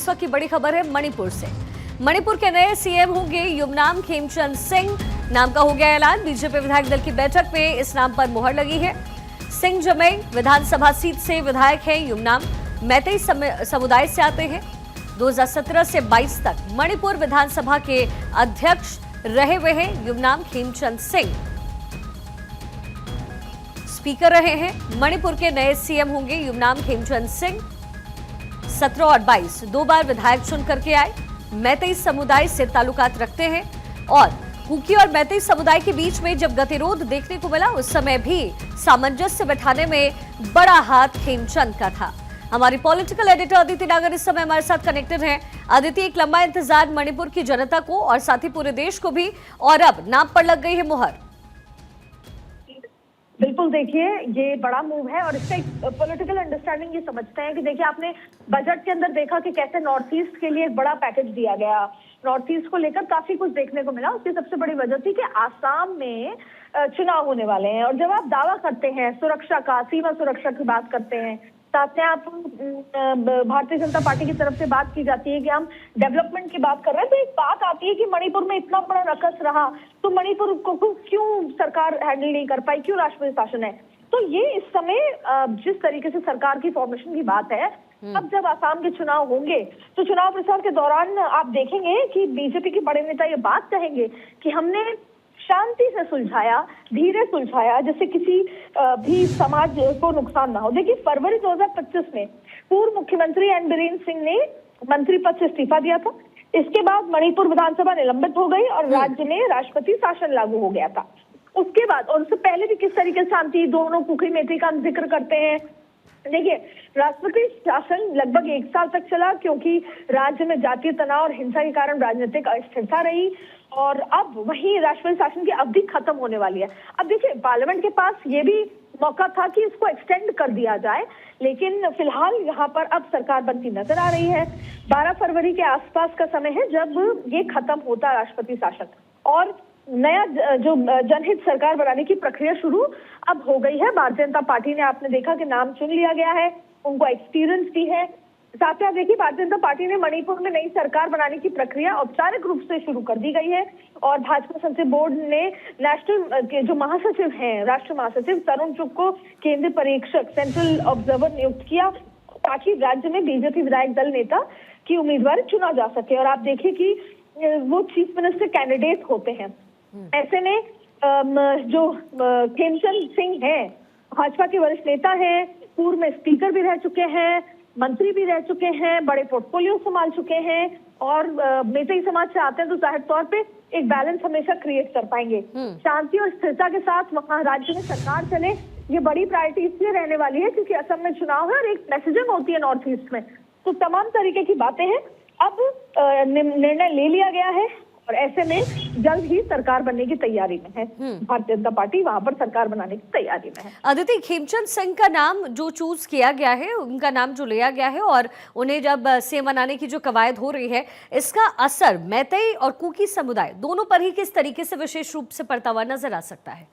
इस वक्त की बड़ी खबर है मणिपुर से। मणिपुर के नए सीएम होंगे युमनाम खेमचंद सिंह। नाम का हो गया ऐलान। बीजेपी विधायक दल की बैठक में इस नाम पर मुहर लगी है। सिंह जमई विधानसभा सीट से विधायक हैं युमनाम, मैतेई समुदाय से आते हैं। 2017 से 22 तक मणिपुर विधानसभा के अध्यक्ष रहे हुए हैं युमनाम खेमचंद सिंह। स्पीकर रहे हैं। मणिपुर के नए सीएम होंगे युमनाम खेमचंद सिंह। 17 और 22 दो बार विधायक चुन करके आए। मैतेई समुदाय से ताल्लुकात रखते हैं और कुकी और मैतेई समुदाय के बीच में जब गतिरोध देखने को मिला उस समय भी सामंजस्य बैठाने में बड़ा हाथ खेमचंद का था। हमारी पॉलिटिकल एडिटर अदिति नागर इस समय हमारे साथ कनेक्टेड हैं। अदिति, एक लंबा इंतजार मणिपुर की जनता को और साथ ही पूरे देश को भी, और अब नाम पर लग गई है मुहर। बिल्कुल, देखिए ये बड़ा मूव है और इसका एक पॉलिटिकल अंडरस्टैंडिंग ये समझते हैं कि देखिए आपने बजट के अंदर देखा कि कैसे नॉर्थ ईस्ट के लिए एक बड़ा पैकेज दिया गया। नॉर्थ ईस्ट को लेकर काफी कुछ देखने को मिला। उसकी सबसे बड़ी वजह थी कि आसाम में चुनाव होने वाले हैं और जब आप दावा करते हैं सुरक्षा का, सीमा सुरक्षा की बात करते हैं, साथ में आप भारतीय जनता पार्टी की तरफ से बात की जाती है कि हम डेवलपमेंट की बात कर रहे हैं, तो एक बात आती है कि मणिपुर में इतना बड़ा रकस रहा तो मणिपुर को क्यों सरकार हैंडल नहीं कर पाई, क्यों राष्ट्रपति शासन है। तो ये इस समय जिस तरीके से सरकार की फॉर्मेशन की बात है, अब जब आसाम के चुनाव होंगे तो चुनाव प्रचार के दौरान आप देखेंगे कि बीजेपी के बड़े नेता ये बात कहेंगे कि हमने शांति से सुलझाया, धीरे सुलझाया, जिससे किसी भी समाज को नुकसान ना हो। देखिए फरवरी 2025 में पूर्व मुख्यमंत्री एन बीरेन सिंह ने मंत्री पद से इस्तीफा दिया था। इसके बाद मणिपुर विधानसभा निलंबित हो गई और राज्य में राष्ट्रपति शासन लागू हो गया था। उसके बाद और उससे पहले भी किस तरीके से शांति, दोनों कुकी मैतेई का जिक्र करते हैं। देखिए राष्ट्रपति शासन लगभग 1 साल तक चला क्योंकि राज्य में जातीय तनाव और हिंसा के कारण राजनीतिक अस्थिरता रही और अब वही राष्ट्रपति शासन की अवधि खत्म होने वाली है। अब देखिए पार्लियामेंट के पास ये भी मौका था कि इसको एक्सटेंड कर दिया जाए, लेकिन फिलहाल यहाँ पर अब सरकार बनती नजर आ रही है। 12 फरवरी के आसपास का समय है जब ये खत्म होता राष्ट्रपति शासन और नया जो जनहित सरकार बनाने की प्रक्रिया शुरू अब हो गई है। भारतीय जनता पार्टी ने, आपने देखा कि नाम चुन लिया गया है, उनको एक्सपीरियंस भी है। साथ ही आप देखिए भारतीय जनता पार्टी ने मणिपुर में नई सरकार बनाने की प्रक्रिया औपचारिक रूप से शुरू कर दी गई है और भाजपा संसदीय बोर्ड ने नेशनल के जो महासचिव हैं, राष्ट्रीय महासचिव तरुण चुग को केंद्रीय परीक्षक, सेंट्रल ऑब्जर्वर नियुक्त किया ताकि राज्य में बीजेपी विधायक दल नेता की उम्मीदवार चुना जा सके। और आप देखिए कि वो चीफ मिनिस्टर कैंडिडेट होते हैं। ऐसे में जो खेमचंद सिंह हैं, भाजपा के वरिष्ठ नेता हैं, पूर्व में स्पीकर भी रह चुके हैं, मंत्री भी रह चुके हैं, बड़े पोर्टफोलियो संभाल चुके हैं और मैतेई समाज से आते हैं तो जाहिर तौर पे एक बैलेंस हमेशा क्रिएट कर पाएंगे। शांति और स्थिरता के साथ वहाँ राज्य में सरकार चले, ये बड़ी प्रायोरिटी इसलिए रहने वाली है क्योंकि असम में चुनाव है और एक मैसेजिंग होती है नॉर्थ ईस्ट में। तो तमाम तरीके की बातें हैं। अब निर्णय ले लिया गया है और ऐसे में जल्द ही सरकार बनने की तैयारी में है। भारतीय जनता पार्टी वहां पर सरकार बनाने की तैयारी में है। अदिति, खेमचंद सिंह का नाम जो चूज किया गया है, उनका नाम जो लिया गया है और उन्हें जब सीएम बनाने की जो कवायद हो रही है, इसका असर मैतेई और कुकी समुदाय दोनों पर ही किस तरीके से विशेष रूप से पड़ता हुआ नजर आ सकता है?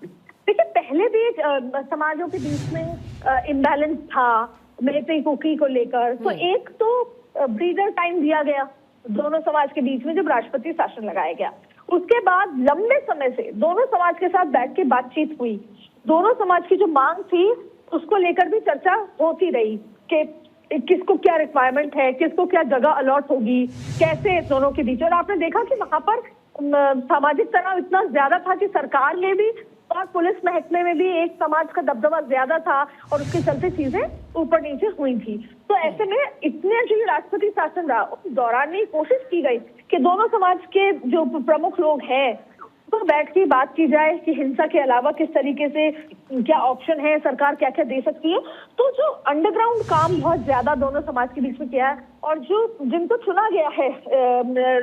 देखिए पहले भी समाजों के बीच में इम्बैलेंस था मैतेई कुकी को लेकर। तो एक तो ब्रीदर टाइम दिया गया दोनों समाज के बीच में जब राष्ट्रपति शासन लगाया गया। उसके बाद लंबे समय से दोनों समाज के साथ बैठ के बातचीत हुई। दोनों समाज की जो मांग थी उसको लेकर भी चर्चा होती रही कि किसको क्या रिक्वायरमेंट है, किसको क्या जगह अलॉट होगी, कैसे दोनों के बीच। और आपने देखा कि वहां पर सामाजिक तनाव इतना ज्यादा था कि सरकार में भी और पुलिस महकमे में भी एक समाज का दबदबा ज्यादा था और उसके चलते चीजें ऊपर नीचे हुई थी। तो ऐसे में इतने जो राष्ट्रपति शासन रहा उस दौरान में कोशिश की गई कि दोनों समाज के जो प्रमुख लोग हैं तो बैठ के बात की जाए कि हिंसा के अलावा किस तरीके से क्या ऑप्शन है, सरकार क्या क्या दे सकती है। तो जो अंडरग्राउंड काम बहुत ज्यादा दोनों समाज के बीच में किया है और जो जिनको चुना गया है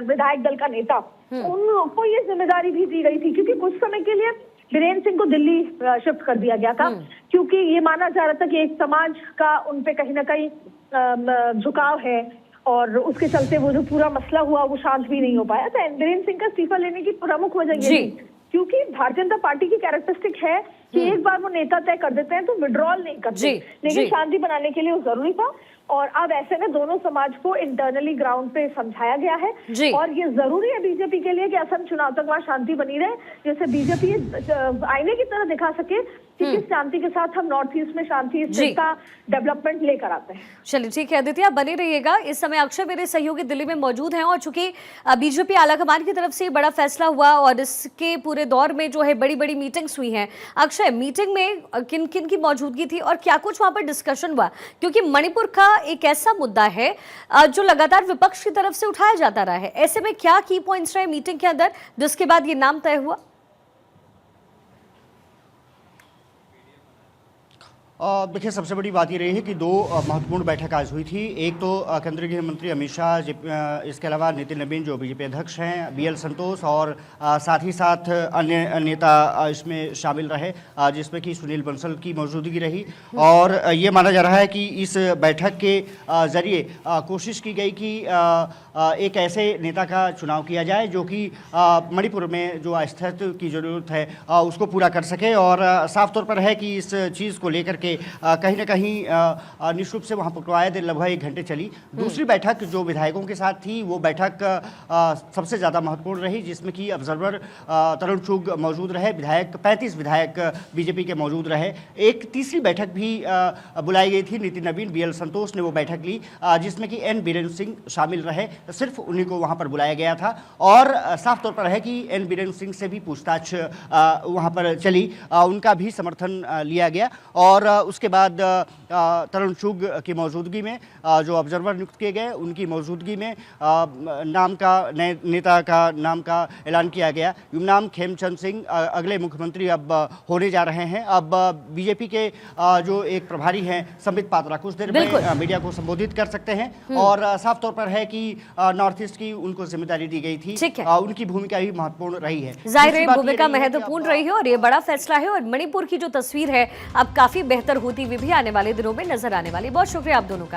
विधायक दल का नेता, उनको ये जिम्मेदारी भी दी गई थी क्योंकि कुछ समय के लिए बीरेन सिंह को दिल्ली शिफ्ट कर दिया गया था क्योंकि ये माना जा रहा था कि एक समाज का उनपे कहीं ना कहीं झुकाव है और उसके चलते वो जो पूरा मसला हुआ वो शांत भी नहीं हो पाया। तो बीरेन सिंह का इस्तीफा लेने की प्रमुख वजह ये थी क्योंकि भारतीय जनता पार्टी की कैरेक्टरिस्टिक है कि एक बार वो नेता तय कर देते हैं तो विड्रॉल नहीं करते, लेकिन शांति बनाने के लिए वो जरूरी था। और अब ऐसे में दोनों समाज को इंटरनली ग्राउंड पे समझाया गया है जी। और ये जरूरी है बीजेपी के लिए कि असम चुनाव तक वहाँ शांति बनी रहे, जैसे बीजेपी आईने की तरह दिखा सके कि किस शांति के साथ हम नॉर्थ ईस्ट में शांति स्थिरता डेवलपमेंट लेकर आते हैं। चलिए ठीक है अदिति, आप बने रहिएगा। इस समय अक्षय मेरे सहयोगी दिल्ली में मौजूद हैं और चूंकि बीजेपी आलाकमान की तरफ से बड़ा फैसला हुआ और इसके पूरे दौर में जो है बड़ी बड़ी मीटिंग्स हुई हैं। अक्षय, मीटिंग में किन किन की मौजूदगी थी और क्या कुछ वहां पर डिस्कशन हुआ, क्योंकि मणिपुर का एक ऐसा मुद्दा है जो लगातार विपक्ष की तरफ से उठाया जाता रहा है। ऐसे में क्या की पॉइंट्स रहे मीटिंग के अंदर जिसके बाद ये नाम तय हुआ? देखिए, सबसे बड़ी बात ये रही है कि दो महत्वपूर्ण बैठक आज हुई थी। एक तो केंद्रीय गृह मंत्री अमित शाह, इसके अलावा नितिन नवीन जो बीजेपी अध्यक्ष हैं, बीएल संतोष और साथ ही साथ अन्य नेता इसमें शामिल रहे, जिसमें कि सुनील बंसल की मौजूदगी रही। और ये माना जा रहा है कि इस बैठक के जरिए कोशिश की गई कि एक ऐसे नेता का चुनाव किया जाए जो कि मणिपुर में जो अस्तित्व की ज़रूरत है उसको पूरा कर सके। और साफ तौर पर है कि इस चीज़ को लेकर के कहीं ना कहीं निश्चित रूप से वहाँ पटवाया देर लगभग 1 घंटे चली। दूसरी बैठक जो विधायकों के साथ थी वो बैठक सबसे ज़्यादा महत्वपूर्ण रही, जिसमें कि ऑब्जर्वर तरुण चुग मौजूद रहे, 35 विधायक बीजेपी के मौजूद रहे। एक तीसरी बैठक भी बुलाई गई थी, नितिन नवीन, बीएल संतोष ने वो बैठक ली, जिसमें कि एन बीरेंद्र सिंह शामिल रहे। सिर्फ उन्हीं को वहाँ पर बुलाया गया था और साफ तौर पर है कि एन बीरेंद्र सिंह से भी पूछताछ वहाँ पर चली, उनका भी समर्थन लिया गया। और उसके बाद तरुण चुग की मौजूदगी में जो ऑब्जर्वर नियुक्त किए गए उनकी मौजूदगी में नाम का नए नेता का नाम का ऐलान किया गया। युमनाम खेमचंद सिंह अगले मुख्यमंत्री अब होने जा रहे हैं। अब बीजेपी के जो एक प्रभारी हैं संबित पात्रा कुछ देर में मीडिया को संबोधित कर सकते हैं और साफ तौर पर है कि नॉर्थ ईस्ट की उनको जिम्मेदारी दी गई थी, उनकी भूमिका भी महत्वपूर्ण रही है। जाहिर है भूमिका महत्वपूर्ण रही है और ये बड़ा फैसला है और मणिपुर की जो तस्वीर है अब काफी बेहतर होती हुई भी आने वाले दिनों में नजर आने वाली। बहुत शुक्रिया आप दोनों का।